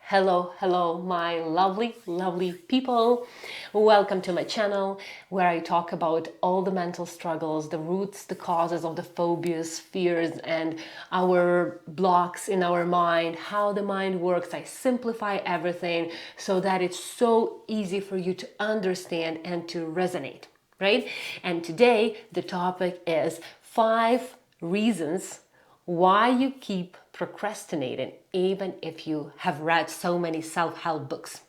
Hello, my lovely people. Welcome to my channel where I talk about all the mental struggles, the roots, the causes of the phobias, fears, and our blocks in our mind, how the mind works. I simplify everything so that it's so easy for you to understand and to resonate, right? And today the topic is 5 reasons why you keep procrastinating even if you have read so many self-help books.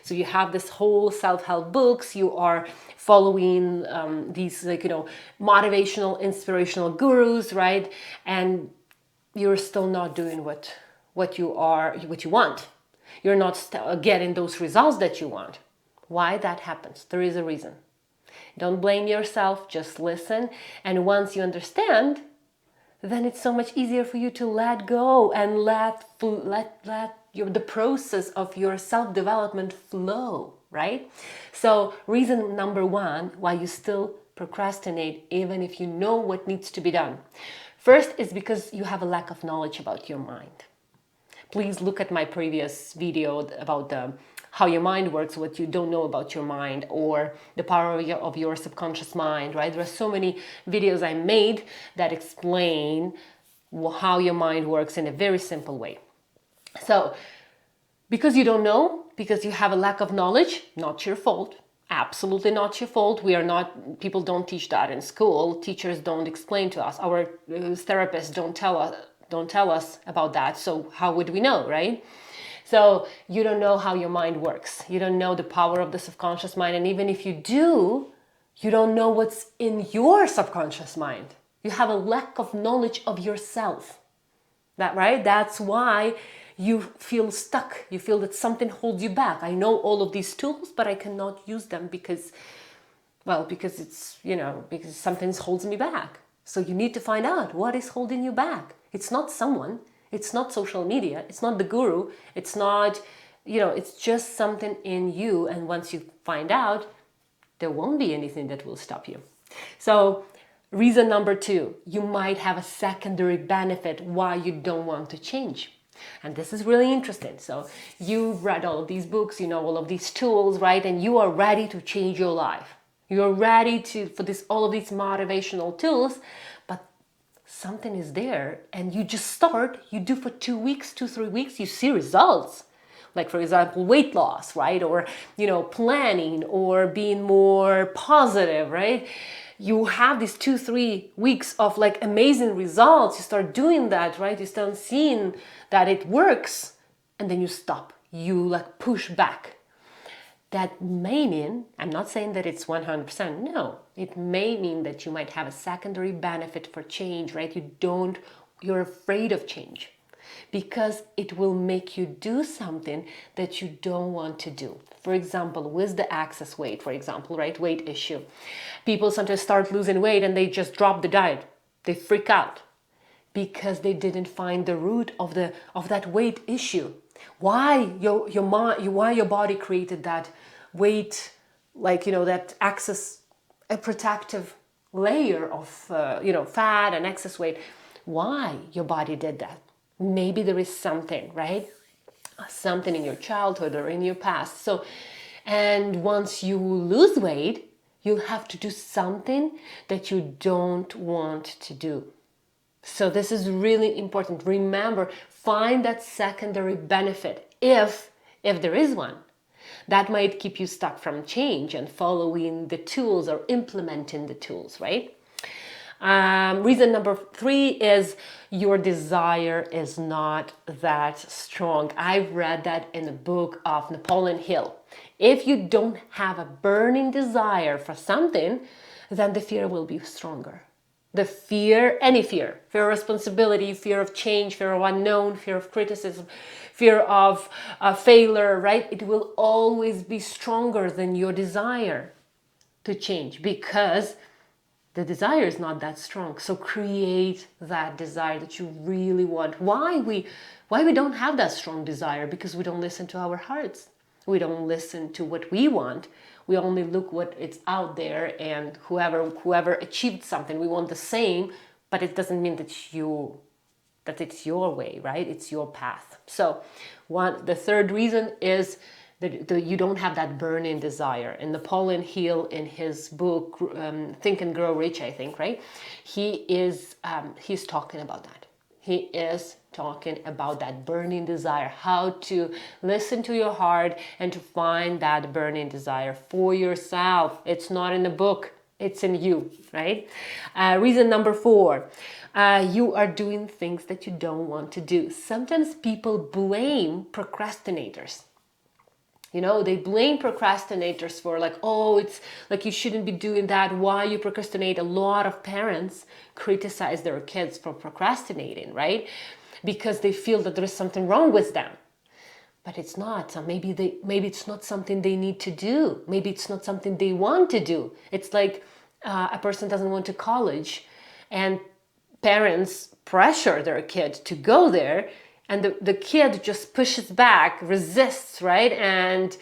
So you have this whole self-help books, you are following these motivational inspirational gurus, right? And you're still not doing what you want. You're not getting those results that you want. Why that happens? There is a reason. Don't blame yourself, just listen, and once you understand, then it's so much easier for you to let go and let the process of your self-development flow, right? So reason number 1 why you still procrastinate even if you know what needs to be done. First is because you have a lack of knowledge about your mind. Please look at my previous video about how your mind works, what you don't know about your mind, or the power of your subconscious mind, right? There are so many videos I made that explain how your mind works in a very simple way. So, because you don't know, because you have a lack of knowledge, not your fault. Absolutely not your fault. People don't teach that in school. Teachers don't explain to us. Our therapists don't tell us about that. So how would we know, right? So you don't know how your mind works. You don't know the power of the subconscious mind. And even if you do, you don't know what's in your subconscious mind. You have a lack of knowledge of yourself. Right? That's why you feel stuck. You feel that something holds you back. I know all of these tools, but I cannot use them because it's, because something holds me back. So you need to find out what is holding you back. It's not someone. It's not social media. It's not the guru. It's not, it's just something in you. And once you find out, there won't be anything that will stop you. So reason number 2, you might have a secondary benefit why you don't want to change. And this is really interesting. So you've read all of these books, you know all of these tools, right? And you are ready to change your life. You're ready for all of these motivational tools, but something is there and you just start, you do for 2 weeks, 2-3 weeks, you see results. Like, for example, weight loss, right? Or, planning or being more positive, right? You have these 2-3 weeks of like amazing results. You start doing that, right? You start seeing that it works, and then you stop. You like push back. That may mean, I'm not saying that it's 100%, no. It may mean that you might have a secondary benefit for change, right? You're afraid of change because it will make you do something that you don't want to do. For example, with the excess weight, for example, right? Weight issue. People sometimes start losing weight and they just drop the diet. They freak out because they didn't find the root of that weight issue. Why your body created that weight, that excess, a protective layer of fat and excess weight. Why your body did that? Maybe there is something, right? Something in your childhood or in your past. So, and once you lose weight, you'll have to do something that you don't want to do. So this is really important. Remember, find that secondary benefit if there is one. That might keep you stuck from change and following the tools or implementing the tools, right? Reason number 3 is your desire is not that strong. I've read that in the book of Napoleon Hill. If you don't have a burning desire for something, then the fear will be stronger. The fear, any fear of responsibility, fear of change, fear of unknown, fear of criticism, fear of failure, right? It will always be stronger than your desire to change because the desire is not that strong. So create that desire that you really want. Why we don't have that strong desire? Because we don't listen to our hearts. We don't listen to what we want. We only look what it's out there, and whoever achieved something, we want the same, but it doesn't mean that you that it's your way, right? It's your path. So the third reason is that you don't have that burning desire. And Napoleon Hill, in his book Think and Grow Rich, I think, right? He's talking about that. He is talking about that burning desire, how to listen to your heart and to find that burning desire for yourself. It's not in the book, it's in you, right? Reason number 4, you are doing things that you don't want to do. Sometimes people blame procrastinators. They blame procrastinators for like, oh, it's like you shouldn't be doing that. Why you procrastinate? A lot of parents criticize their kids for procrastinating, right? Because they feel that there is something wrong with them. But it's not. So maybe it's not something they need to do. Maybe it's not something they want to do. It's like a person doesn't want to college, and parents pressure their kid to go there, and the kid just pushes back, resists, right? And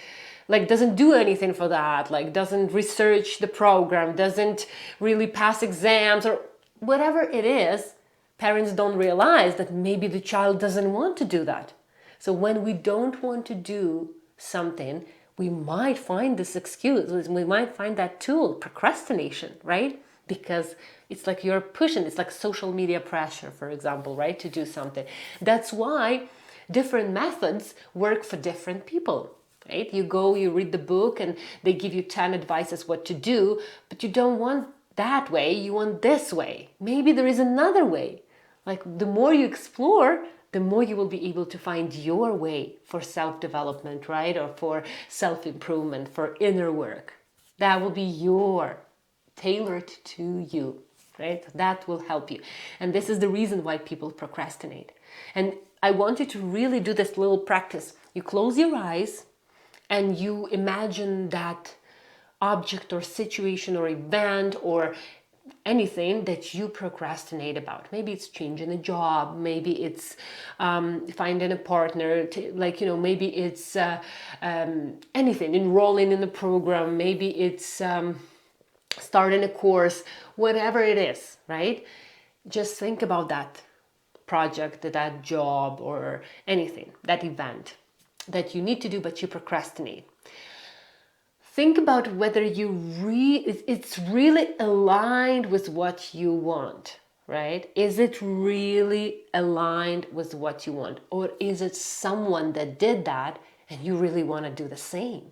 like doesn't do anything for that, like doesn't research the program, doesn't really pass exams or whatever it is. Parents don't realize that maybe the child doesn't want to do that. So when we don't want to do something, we might find this excuse, we might find that tool, procrastination, right? Because it's like you're pushing, it's like social media pressure, for example, right? To do something. That's why different methods work for different people, right? You read the book and they give you 10 advices what to do, but you don't want that way, you want this way. Maybe there is another way. Like the more you explore, the more you will be able to find your way for self-development, right? Or for self-improvement, for inner work. That will be tailored to you, right? That will help you. And this is the reason why people procrastinate. And I want you to really do this little practice. You close your eyes and you imagine that object or situation or event or anything that you procrastinate about. Maybe it's changing a job, maybe it's finding a partner, maybe it's anything, enrolling in a program, maybe it's starting a course, whatever it is, right? Just think about that project, that job, or anything, that event that you need to do but you procrastinate. Think about whether it's really aligned with what you want, right? Is it really aligned with what you want? Or is it someone that did that and you really want to do the same,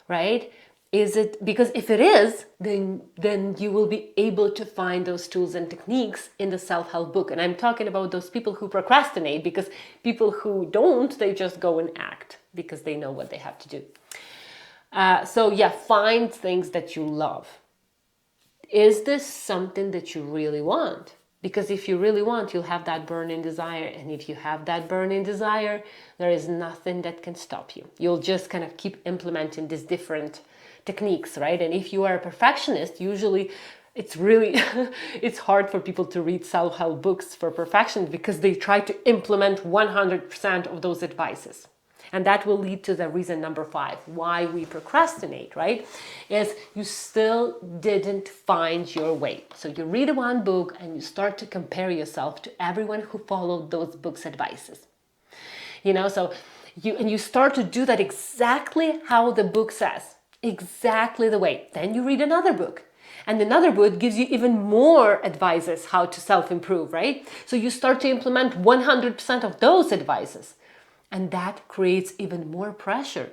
right? Because if it is, then you will be able to find those tools and techniques in the self-help book. And I'm talking about those people who procrastinate, because people who don't, they just go and act because they know what they have to do. Find things that you love. Is this something that you really want? Because if you really want, you'll have that burning desire. And if you have that burning desire, there is nothing that can stop you. You'll just kind of keep implementing these different techniques, right? And if you are a perfectionist, usually it's really, it's hard for people to read self-help books for perfection because they try to implement 100% of those advices. And that will lead to the reason number 5, why we procrastinate, right? Is you still didn't find your way. So you read one book and you start to compare yourself to everyone who followed those books' advices. So you start to do that exactly how the book says, exactly the way. Then you read another book. And another book gives you even more advices how to self-improve, right? So you start to implement 100% of those advices. And that creates even more pressure.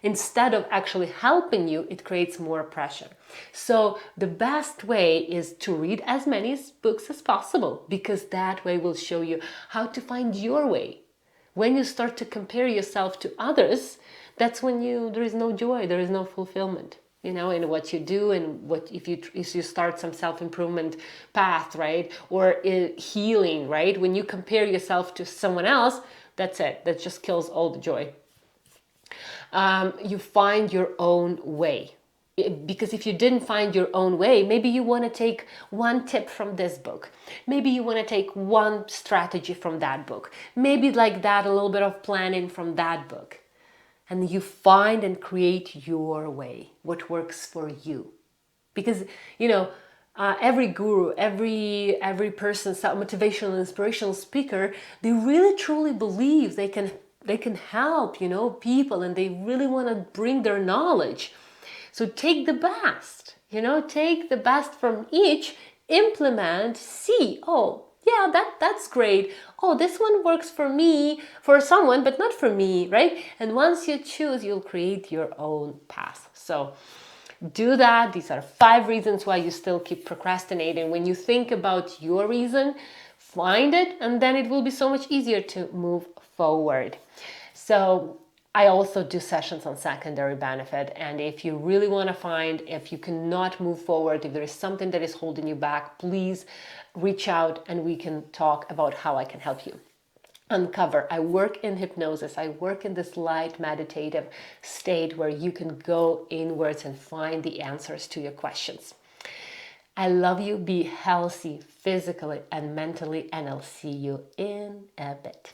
Instead of actually helping you, it creates more pressure. So the best way is to read as many books as possible, because that way will show you how to find your way. When you start to compare yourself to others, that's when there is no joy, there is no fulfillment, in what you do, and if you start some self-improvement path, right? Or healing, right? When you compare yourself to someone else, that's it. That just kills all the joy. You find your own way. Because if you didn't find your own way, maybe you want to take one tip from this book. Maybe you want to take one strategy from that book. Maybe like that, a little bit of planning from that book. And you find and create your way, what works for you. Because, every guru, every person, motivational, inspirational speaker, they really truly believe they can help, people, and they really want to bring their knowledge. So take the best, take the best from each, implement, see, oh, yeah, that's great. Oh, this one works for me, for someone, but not for me, right? And once you choose, you'll create your own path. So do that. These are 5 reasons why you still keep procrastinating. When you think about your reason, find it, and then it will be so much easier to move forward. So I also do sessions on secondary benefit. And if you really want to find, if you cannot move forward, if there is something that is holding you back, please reach out and we can talk about how I can help you uncover. I work in hypnosis. I work in this light meditative state where you can go inwards and find the answers to your questions. I love you. Be healthy physically and mentally, and I'll see you in a bit.